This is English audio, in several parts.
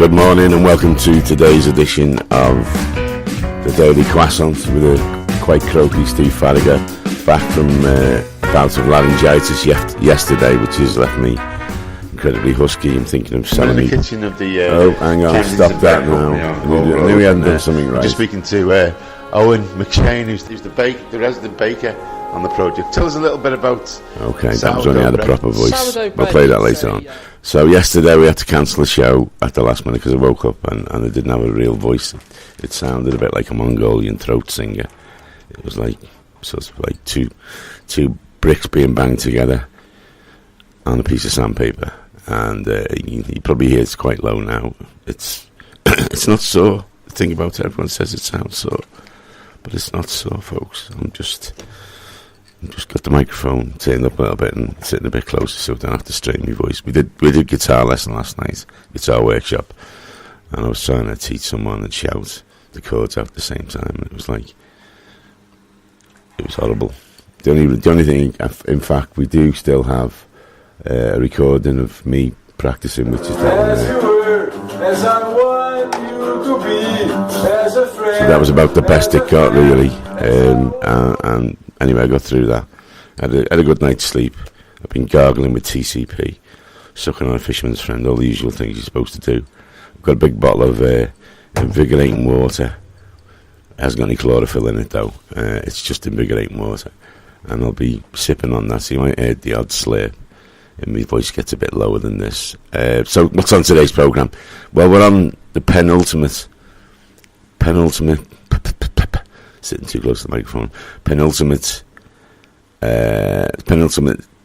Good morning and welcome to today's edition of the Daily Croissant with a quite croaky Steve Farragher, back from a bout of laryngitis yesterday, which has left me incredibly husky. I'm thinking of selling in the kitchen of the oh, hang on, stop that now. I knew we hadn't done something right. Just speaking to Owen McShane, who's the resident baker on the project. Tell us a little bit about. Okay, that was when he had a proper voice. We'll play that later on. So yesterday we had to cancel the show at the last minute because I woke up and I didn't have a real voice. It sounded a bit like a Mongolian throat singer. It was like two bricks being banged together on a piece of sandpaper, and you probably hear it's quite low now. It's it's not sore. The thing about it, everyone says it sounds sore, but it's not sore, folks. I'm just got the microphone turned up a little bit and sitting a bit closer so I don't have to strain my voice. We did guitar lesson last night, guitar workshop, and I was trying to teach someone and shout the chords out at the same time, and it was horrible. The only thing, in fact, we do still have a recording of me practicing, which is that one. As I want you to be, as a friend. So that was about the best it got, really, and anyway, I got through that. I had a good night's sleep. I've been gargling with TCP, sucking on a fisherman's friend, all the usual things you're supposed to do. I've got a big bottle of invigorating water. It hasn't got any chlorophyll in it, though. It's just invigorating water. And I'll be sipping on that, so you might hear the odd slip, and my voice gets a bit lower than this. So what's on today's programme? Well, we're on the penultimate, sitting too close to the microphone, penultimate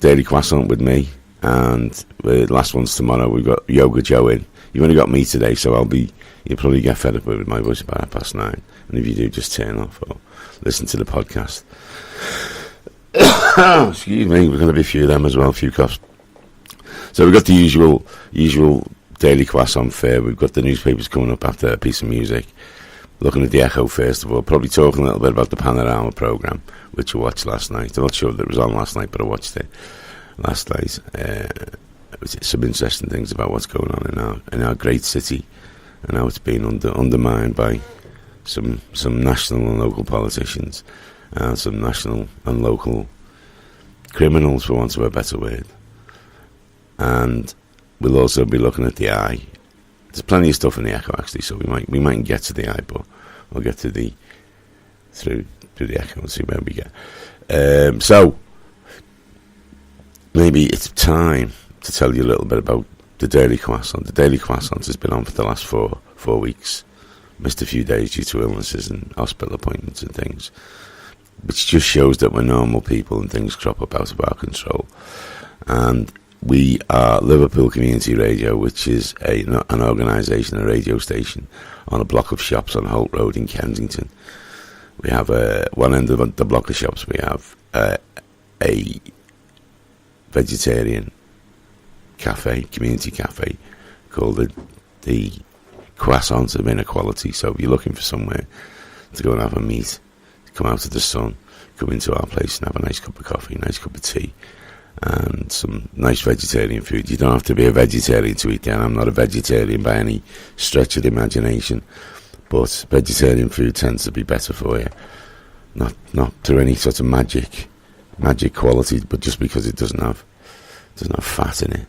Daily Croissant with me, and the last one's tomorrow. We've got Yoga Joe in. You've only got me today, so you'll probably get fed up with my voice about 9:30, and if you do, just turn off or listen to the podcast. Excuse me, we're going to be a few of them as well, a few coughs. So we've got the usual Daily Croissant fare. We've got the newspapers coming up after a piece of music. Looking at the Echo first of all, probably talking a little bit about the Panorama programme, which I watched last night. I'm not sure that it was on last night, but I watched it last night. Some interesting things about what's going on in our great city, and how it's been undermined by some national and local politicians, and some national and local criminals, for want of a better word. And we'll also be looking at the Eye. There's plenty of stuff in the Echo, actually, so we might get to the Eye, but we'll get to through the Echo and see where we get. So maybe it's time to tell you a little bit about the Daily Croissant. The Daily Croissant has been on for the last four weeks. Missed a few days due to illnesses and hospital appointments and things, which just shows that we're normal people and things crop up out of our control. And we are Liverpool Community Radio, which is an organisation, a radio station on a block of shops on Holt Road in Kensington. We have one end of the block of shops, we have a vegetarian cafe, community cafe, called the Croissant of Inequality. So if you're looking for somewhere to go and have a meet, come out of the sun, come into our place and have a nice cup of coffee, nice cup of tea, and some nice vegetarian food. You don't have to be a vegetarian to eat there. I'm not a vegetarian by any stretch of the imagination, but vegetarian food tends to be better for you. Not through any sort of magic quality, but just because it doesn't have fat in it,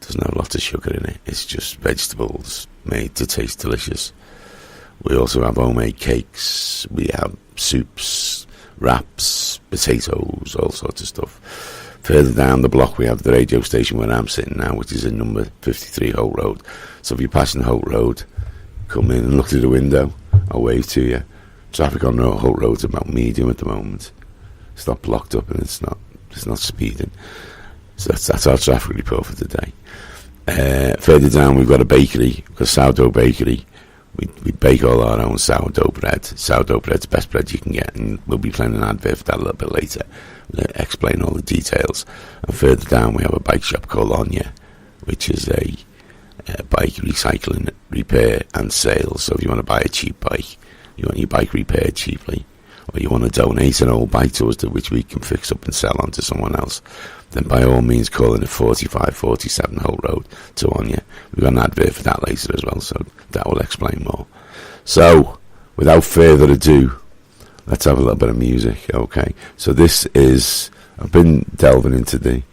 doesn't have lots of sugar in it. It's just vegetables made to taste delicious. We also have homemade cakes. We have soups, wraps, potatoes, all sorts of stuff. Further down the block we have the radio station where I'm sitting now, which is in number 53 Holt Road. So if you're passing Holt Road, come in and look through the window. I'll wave to you. Traffic on Holt Road's about medium at the moment. It's not blocked up and it's not speeding. So that's our traffic report for today. Further down we've got a bakery, we've got a sourdough bakery. We bake all our own sourdough bread. Sourdough bread's the best bread you can get, and we'll be playing an advert for that a little bit later. We'll explain all the details. And further down we have a bike shop called Onya, which is a bike recycling, repair and sales. So if you want to buy a cheap bike, you want your bike repaired cheaply, or you want to donate an old bike to us, which we can fix up and sell on to someone else, then by all means call in at 4547 Holt Road to Anya. We've got an advert for that later as well, so that will explain more. So, without further ado, let's have a little bit of music, okay? So this is, I've been delving into the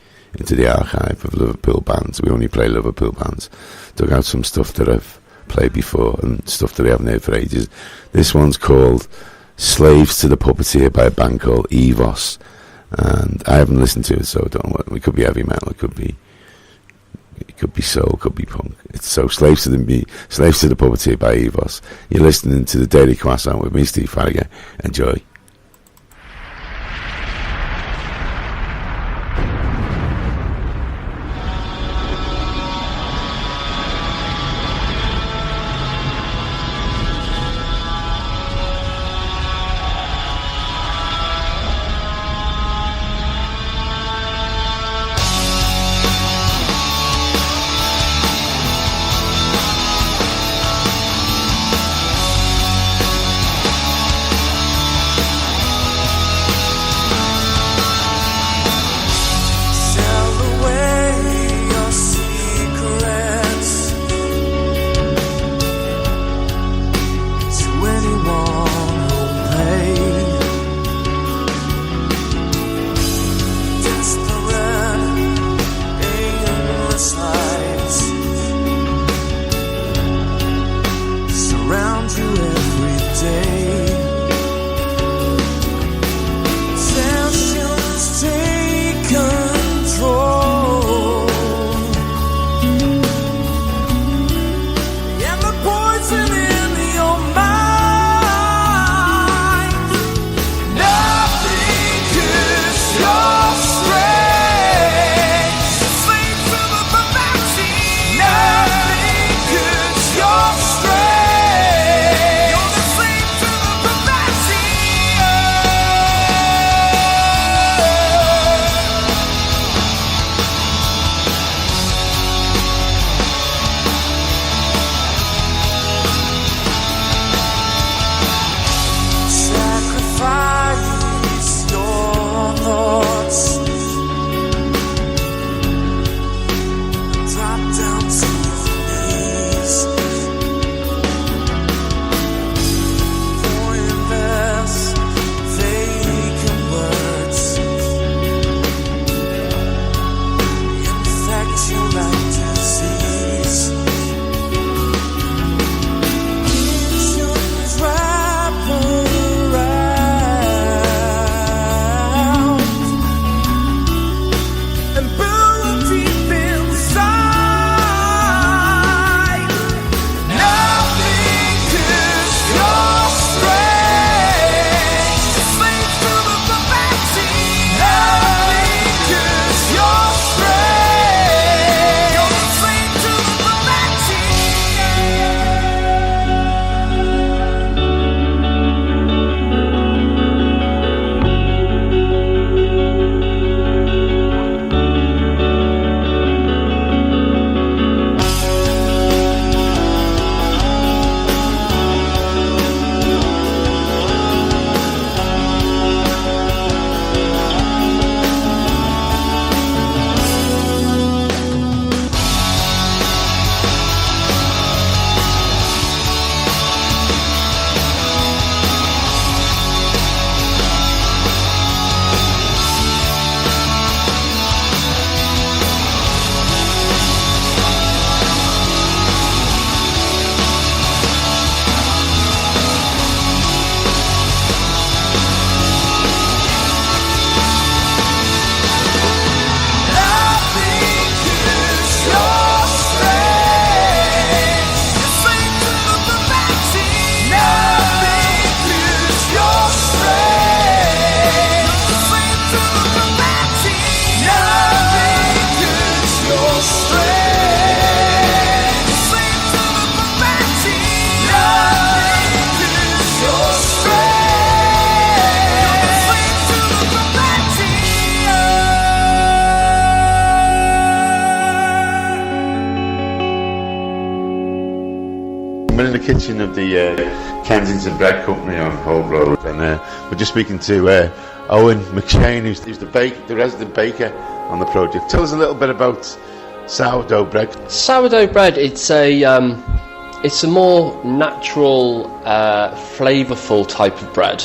archive of Liverpool bands. We only play Liverpool bands. Dug out some stuff that I've played before and stuff that I haven't heard for ages. This one's called Slaves to the Puppeteer by a band called Evos, and I haven't listened to it, so I don't know what. It could be heavy metal, it could be soul, it could be punk. It's so Slaves to the Puppeteer by Evos. You're listening to the Daily Croissant with me, Steve Farragher. Enjoy. the kitchen of the Kensington Bread Company on Holt Road, and we're just speaking to Owen McShane, who's the resident baker on the project. Tell us a little bit about sourdough bread. Sourdough bread, it's a more natural, flavourful type of bread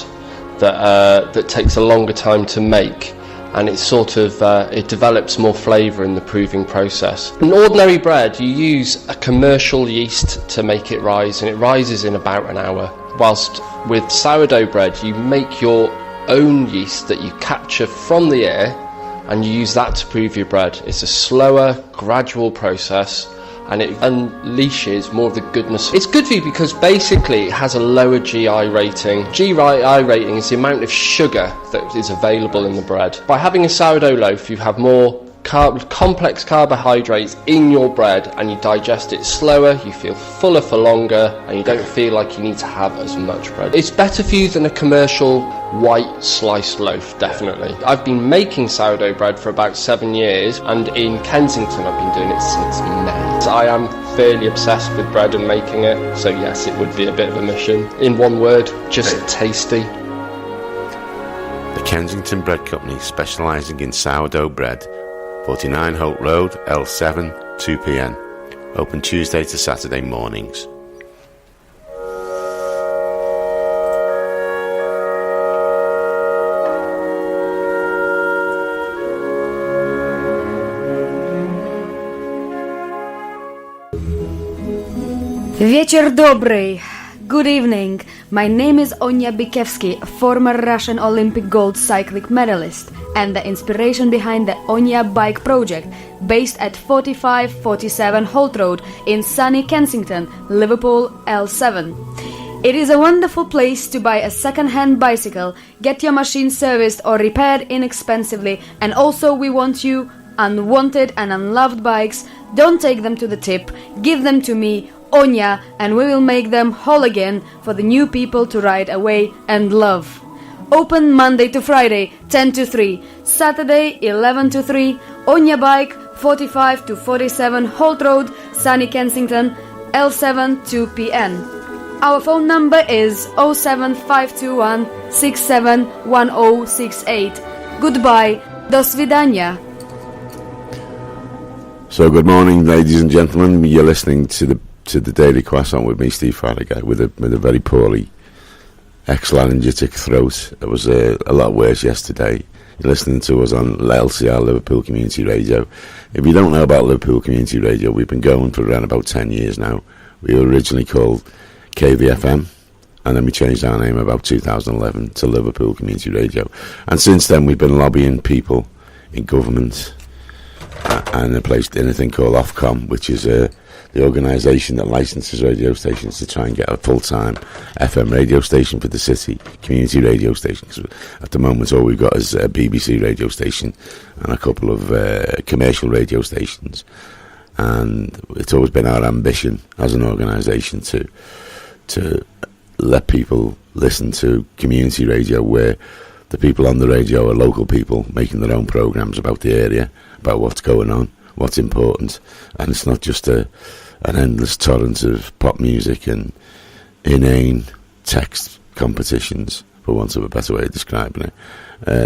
that takes a longer time to make, and it's sort of it develops more flavour in the proving process. In ordinary bread, you use a commercial yeast to make it rise, and it rises in about an hour. Whilst with sourdough bread, you make your own yeast that you capture from the air, and you use that to prove your bread. It's a slower, gradual process, and it unleashes more of the goodness. It's good for you because basically it has a lower GI rating. GI rating is the amount of sugar that is available in the bread. By having a sourdough loaf, you have more complex carbohydrates in your bread, and you digest it slower, you feel fuller for longer, and you don't feel like you need to have as much bread. It's better for you than a commercial white sliced loaf, definitely. I've been making sourdough bread for about 7 years, and in Kensington I've been doing it since May. So I am fairly obsessed with bread and making it, so yes, it would be a bit of a mission. In one word, just tasty. The Kensington Bread Company, specialising in sourdough bread, 49 Holt Road, L7, 2pm. Open Tuesday to Saturday mornings. Wieczór dobry. Good evening. My name is Onya Bikevsky, a former Russian Olympic gold cycling medalist, and the inspiration behind the Onya Bike project, based at 4547 Holt Road in sunny Kensington, Liverpool, L7. It is a wonderful place to buy a second-hand bicycle, get your machine serviced or repaired inexpensively, and also we want you, unwanted and unloved bikes, don't take them to the tip, give them to me, Onya, and we will make them whole again for the new people to ride away and love. Open Monday to Friday, 10 to 3, Saturday, 11 to 3, Onya Bike, 45 to 47 Holt Road, sunny Kensington, L7 2pm. Our phone number is 07521 671068. Goodbye, do svidania. So good morning, ladies and gentlemen. You're listening to the Daily Croissant with me, Steve Farragut, with a very poorly ex-laryngitic throat. It was a lot worse yesterday. You're listening to us on LCR, Liverpool Community Radio. If you don't know about Liverpool Community Radio, we've been going for around about 10 years now. We were originally called KVFM, and then we changed our name about 2011 to Liverpool Community Radio. And since then, we've been lobbying people in government and a place in a thing called Ofcom, which is the organisation that licenses radio stations to try and get a full-time FM radio station for the city, community radio station. Because at the moment, all we've got is a BBC radio station and a couple of commercial radio stations. And it's always been our ambition as an organisation to let people listen to community radio, where the people on the radio are local people making their own programmes about the area, about what's going on, what's important, and it's not just an endless torrent of pop music and inane text competitions, for want of a better way of describing it.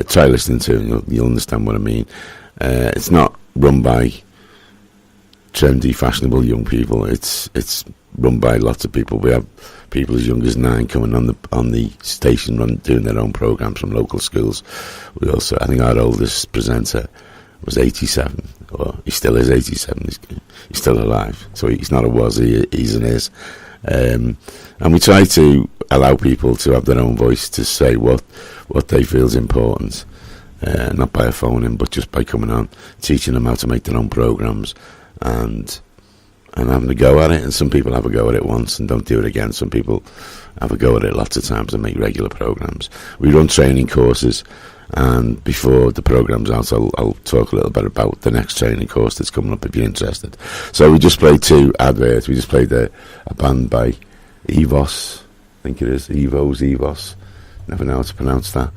Try listening to it and you'll understand what I mean. It's not run by trendy, fashionable young people. It's run by lots of people. We have people as young as 9 coming on the station, doing their own programmes from local schools. We also, I think our oldest presenter was 87, or he still is 87. He's still alive, so he's not a was, he's an is. And we try to allow people to have their own voice, to say what they feel is important, not by a phone in, but just by coming on, teaching them how to make their own programmes, and having a go at it. And some people have a go at it once and don't do it again. Some people have a go at it lots of times and make regular programmes. We run training courses, and before the programme's out, I'll talk a little bit about the next training course that's coming up if you're interested. So we just played 2 adverts. We just played a band by Evos, I think it is, Evos, never know how to pronounce that.